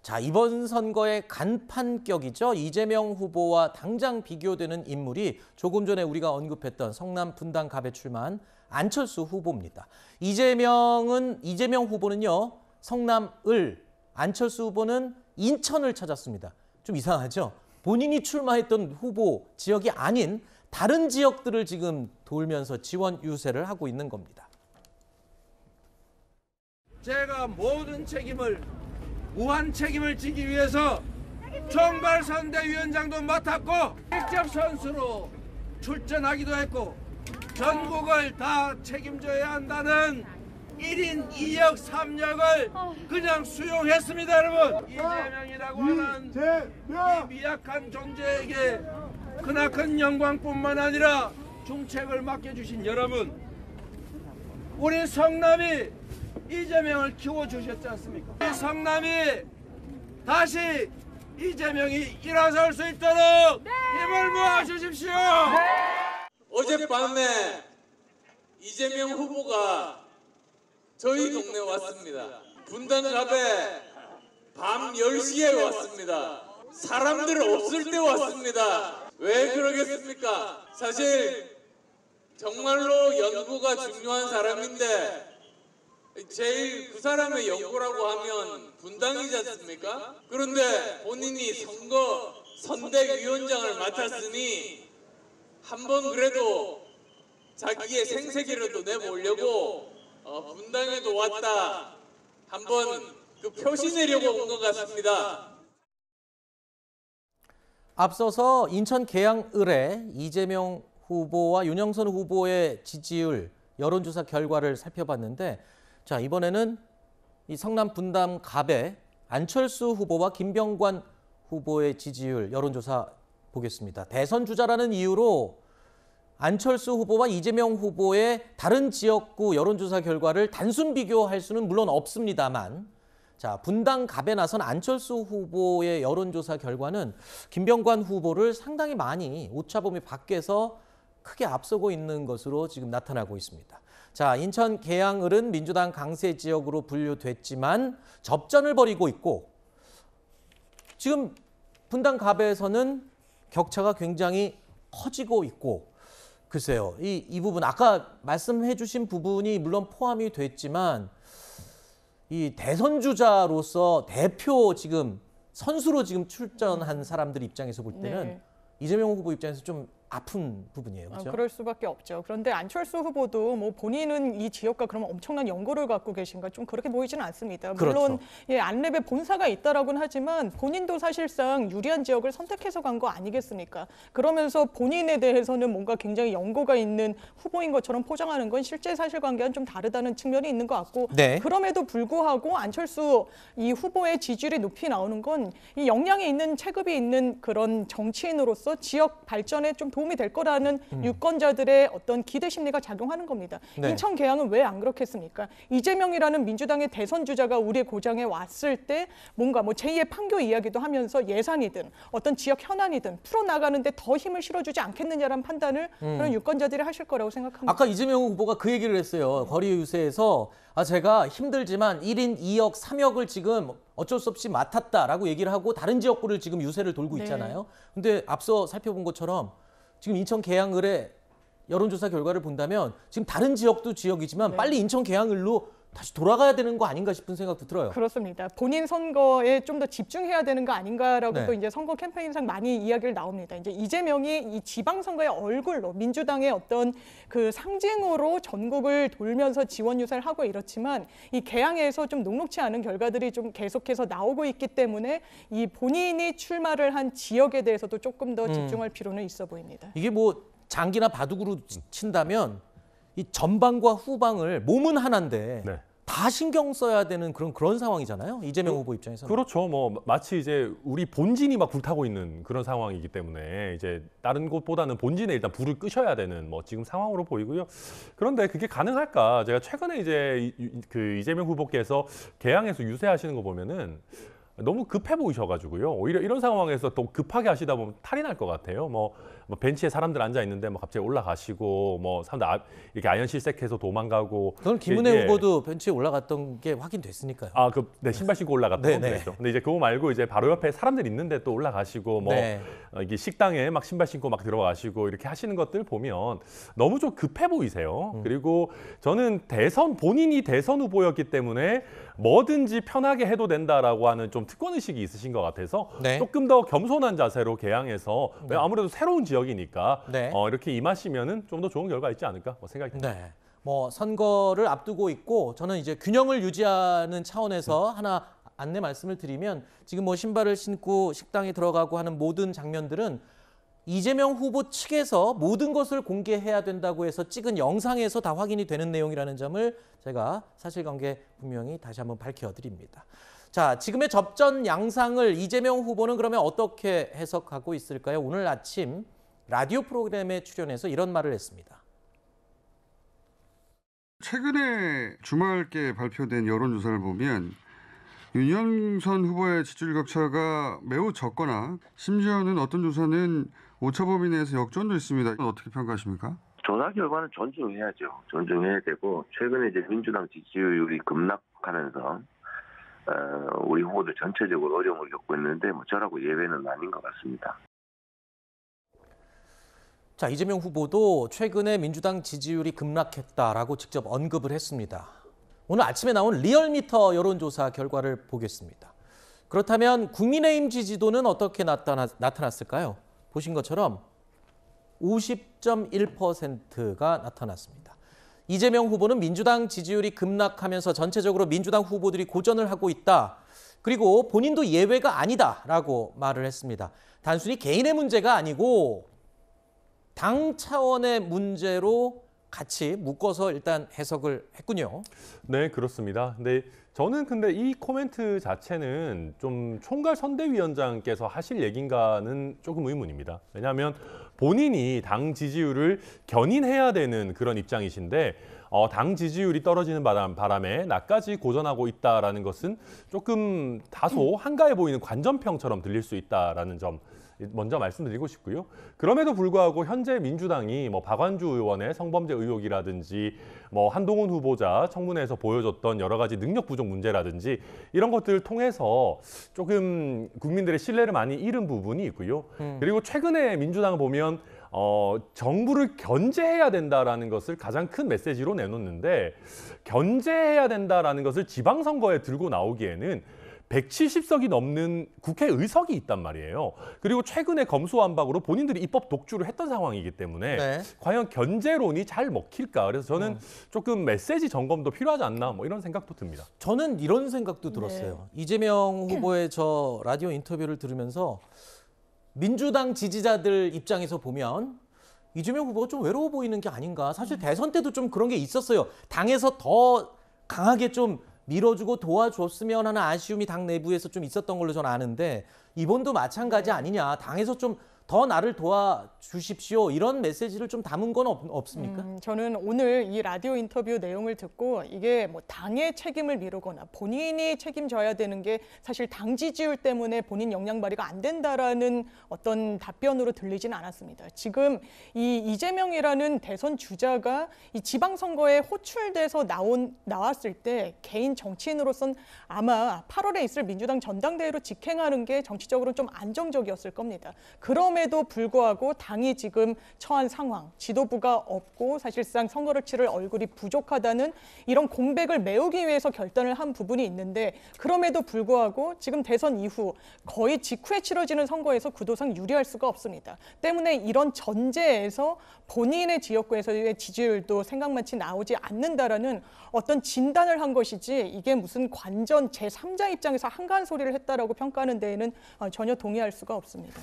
자, 이번 선거의 간판격이죠. 이재명 후보와 당장 비교되는 인물이 조금 전에 우리가 언급했던 성남 분당갑에 출마한 안철수 후보입니다. 이재명 후보는요, 성남을, 안철수 후보는 인천을 찾았습니다. 좀 이상하죠? 본인이 출마했던 후보 지역이 아닌 다른 지역들을 지금 돌면서 지원 유세를 하고 있는 겁니다. 제가 모든 무한 책임을 지기 위해서 총괄선대위원장도 맡았고 직접 선수로 출전하기도 했고 전국을 다 책임져야 한다는 1인 2역 3역을 그냥 수용했습니다. 여러분, 이재명이라고 하는 이 미약한 존재에게 크나큰 영광뿐만 아니라 중책을 맡겨주신 여러분, 우리 성남이 이재명을 키워주셨지 않습니까? 우리 성남이 다시 이재명이 일어설 수 있도록 힘을 모아주십시오. 어젯밤에 이재명 후보가 저희 동네에 왔습니다. 분당갑에 밤 10시에 왔습니다. 사람들 없을 때 왔습니다. 왜 그러겠습니까? 사실 정말로 연구가 중요한 사람인데 제일 그 사람의 연구라고 하면 분당이지 않습니까? 그런데 본인이 선대위원장을 맡았으니 한번 그래도 자기의 생색이라도 내보려고 분당에도 왔다, 한번 그 표시 내려고 온 것 같습니다. 앞서서 인천 계양을의 이재명 후보와 윤영선 후보의 지지율 여론조사 결과를 살펴봤는데, 자, 이번에는 이 성남 분당갑의 안철수 후보와 김병관 후보의 지지율 여론조사 보겠습니다. 대선 주자라는 이유로 안철수 후보와 이재명 후보의 다른 지역구 여론조사 결과를 단순 비교할 수는 물론 없습니다만, 자, 분당갑에 나선 안철수 후보의 여론조사 결과는 김병관 후보를 상당히 많이 오차범위 밖에서 크게 앞서고 있는 것으로 지금 나타나고 있습니다. 자, 인천 계양을은 민주당 강세 지역으로 분류됐지만 접전을 벌이고 있고, 지금 분당갑에서는 격차가 굉장히 커지고 있고, 글쎄요, 이 부분 아까 말씀해 주신 부분이 물론 포함이 됐지만 이 대선 주자로서 대표 지금 선수로 지금 출전한 사람들 입장에서 볼 때는 이재명 후보 입장에서 좀 아픈 부분이에요. 그렇죠? 그럴 수밖에 없죠. 그런데 안철수 후보도 뭐 본인은 이 지역과 그러면 엄청난 연고를 갖고 계신가, 좀 그렇게 보이지는 않습니다. 물론 그렇죠. 예, 안랩에 본사가 있다라고는 하지만 본인도 사실상 유리한 지역을 선택해서 간 거 아니겠습니까? 그러면서 본인에 대해서는 뭔가 굉장히 연고가 있는 후보인 것처럼 포장하는 건 실제 사실관계와는 좀 다르다는 측면이 있는 것 같고, 네. 그럼에도 불구하고 안철수 이 후보의 지지율이 높이 나오는 건 이 역량이 있는, 체급이 있는 그런 정치인으로서 지역 발전에 좀 도움이 될 거라는 유권자들의 어떤 기대 심리가 작용하는 겁니다. 네. 인천 계양은 왜 안 그렇겠습니까? 이재명이라는 민주당의 대선 주자가 우리 고장에 왔을 때 뭔가 뭐 제2의 판교 이야기도 하면서 예산이든 어떤 지역 현안이든 풀어나가는데 더 힘을 실어주지 않겠느냐라는 판단을 그런 유권자들이 하실 거라고 생각합니다. 아까 이재명 후보가 그 얘기를 했어요. 거리 유세에서 제가 힘들지만 1인 2역 3역을 지금 어쩔 수 없이 맡았다라고 얘기를 하고 다른 지역구를 지금 유세를 돌고 있잖아요. 근데 앞서 살펴본 것처럼 지금 인천 계양을의 여론조사 결과를 본다면 지금 다른 지역도 지역이지만 빨리 인천 계양을로 다시 돌아가야 되는 거 아닌가 싶은 생각도 들어요. 그렇습니다. 본인 선거에 좀 더 집중해야 되는 거 아닌가라고 또 이제 선거 캠페인상 많이 이야기를 나옵니다. 이제 이재명이 이 지방선거의 얼굴로 민주당의 어떤 그 상징으로 전국을 돌면서 지원 유세를 하고 이렇지만 이 개항에서 좀 녹록치 않은 결과들이 좀 계속해서 나오고 있기 때문에 이 본인이 출마를 한 지역에 대해서도 조금 더 집중할 필요는 있어 보입니다. 이게 뭐 장기나 바둑으로 친다면 이 전방과 후방을 몸은 하나인데 다 신경 써야 되는 그런 상황이잖아요. 이재명 후보 입장에서는. 그렇죠. 뭐 마치 이제 우리 본진이 막 불타고 있는 그런 상황이기 때문에 이제 다른 곳보다는 본진에 일단 불을 끄셔야 되는 뭐 지금 상황으로 보이고요. 그런데 그게 가능할까? 제가 최근에 이제 그 이재명 후보께서 개항에서 유세하시는 거 보면은 너무 급해 보이셔가지고요. 오히려 이런 상황에서 또 급하게 하시다 보면 탈이 날 것 같아요. 뭐 벤치에 사람들 앉아 있는데 뭐 갑자기 올라가시고 뭐 사람들 이렇게 아연 실색해서 도망가고. 그건 김은혜 후보도 벤치에 올라갔던 게 확인됐으니까요. 네, 신발 신고 올라갔던 건 그랬죠. 근데 이제 그거 말고 이제 바로 옆에 사람들 있는데 또 올라가시고 뭐 이게 식당에 막 신발 신고 막 들어가시고 이렇게 하시는 것들 보면 너무 좀 급해 보이세요. 그리고 저는 본인이 대선 후보였기 때문에 뭐든지 편하게 해도 된다라고 하는 좀 특권 의식이 있으신 것 같아서 조금 더 겸손한 자세로 개항해서 아무래도 새로운 지역이니까 이렇게 임하시면은 좀 더 좋은 결과 있지 않을까 생각이 듭니다. 네. 뭐 선거를 앞두고 있고 저는 이제 균형을 유지하는 차원에서 하나 안내 말씀을 드리면 지금 뭐 신발을 신고 식당에 들어가고 하는 모든 장면들은 이재명 후보 측에서 모든 것을 공개해야 된다고 해서 찍은 영상에서 다 확인이 되는 내용이라는 점을 제가 사실관계 분명히 다시 한번 밝혀드립니다. 자, 지금의 접전 양상을 이재명 후보는 그러면 어떻게 해석하고 있을까요? 오늘 아침 라디오 프로그램에 출연해서 이런 말을 했습니다. 최근에 주말께 발표된 여론조사를 보면 윤영선 후보의 지지율 격차가 매우 적거나 심지어는 어떤 조사는 오차 범위 내에서 역전도 있습니다. 어떻게 평가하십니까? 조사 결과는 존중해야죠. 존중해야 되고 최근에 이제 민주당 지지율이 급락하면서 우리 후보들 전체적으로 어려움을 겪고 있는데 뭐 저라고 예외는 아닌 것 같습니다. 자, 이재명 후보도 최근에 민주당 지지율이 급락했다라고 직접 언급을 했습니다. 오늘 아침에 나온 리얼미터 여론조사 결과를 보겠습니다. 그렇다면 국민의힘 지지도는 어떻게 나타났을까요? 보신 것처럼 50.1%가 나타났습니다. 이재명 후보는 민주당 지지율이 급락하면서 전체적으로 민주당 후보들이 고전을 하고 있다. 그리고 본인도 예외가 아니다라고 말을 했습니다. 단순히 개인의 문제가 아니고 당 차원의 문제로 같이 묶어서 일단 해석을 했군요. 네, 그렇습니다. 저는 근데 이 코멘트 자체는 좀 총괄 선대위원장께서 하실 얘기인가는 조금 의문입니다. 왜냐하면 본인이 당 지지율을 견인해야 되는 그런 입장이신데 당 지지율이 떨어지는 바람에 나까지 고전하고 있다라는 것은 조금 다소 한가해 보이는 관전평처럼 들릴 수 있다라는 점 먼저 말씀드리고 싶고요. 그럼에도 불구하고 현재 민주당이 뭐 박완주 의원의 성범죄 의혹이라든지 뭐 한동훈 후보자 청문회에서 보여줬던 여러 가지 능력 부족 문제라든지 이런 것들을 통해서 조금 국민들의 신뢰를 많이 잃은 부분이 있고요. 그리고 최근에 민주당을 보면 정부를 견제해야 된다라는 것을 가장 큰 메시지로 내놓는데 견제해야 된다라는 것을 지방선거에 들고 나오기에는 170석이 넘는 국회의석이 있단 말이에요. 그리고 최근에 검수완박으로 본인들이 입법 독주를 했던 상황이기 때문에 과연 견제론이 잘 먹힐까? 그래서 저는 조금 메시지 점검도 필요하지 않나 뭐 이런 생각도 듭니다. 저는 이런 생각도 들었어요. 이재명 후보의 저 라디오 인터뷰를 들으면서 민주당 지지자들 입장에서 보면 이재명 후보가 좀 외로워 보이는 게 아닌가. 사실 대선 때도 좀 그런 게 있었어요. 당에서 더 강하게 좀 밀어주고 도와줬으면 하는 아쉬움이 당 내부에서 좀 있었던 걸로 저는 아는데 이번도 마찬가지 아니냐. 당에서 좀 더 나를 도와주십시오. 이런 메시지를 좀 담은 건 없습니까? 저는 오늘 이 라디오 인터뷰 내용을 듣고 이게 뭐 당의 책임을 미루거나 본인이 책임져야 되는 게 사실 당 지지율 때문에 본인 역량 발휘가 안 된다라는 어떤 답변으로 들리진 않았습니다. 지금 이 이재명이라는 대선 주자가 이 지방선거에 호출돼서 나왔을 때 개인 정치인으로선 아마 8월에 있을 민주당 전당대회로 직행하는 게 정치적으로 좀 안정적이었을 겁니다. 그럼에도 불구하고 당이 지금 처한 상황, 지도부가 없고 사실상 선거를 치를 얼굴이 부족하다는 이런 공백을 메우기 위해서 결단을 한 부분이 있는데 그럼에도 불구하고 지금 대선 이후 거의 직후에 치러지는 선거에서 구도상 유리할 수가 없습니다. 때문에 이런 전제에서 본인의 지역구에서의 지지율도 생각만치 나오지 않는다라는 어떤 진단을 한 것이지 이게 무슨 관전 제3자 입장에서 한가한 소리를 했다라고 평가하는 데에는 전혀 동의할 수가 없습니다.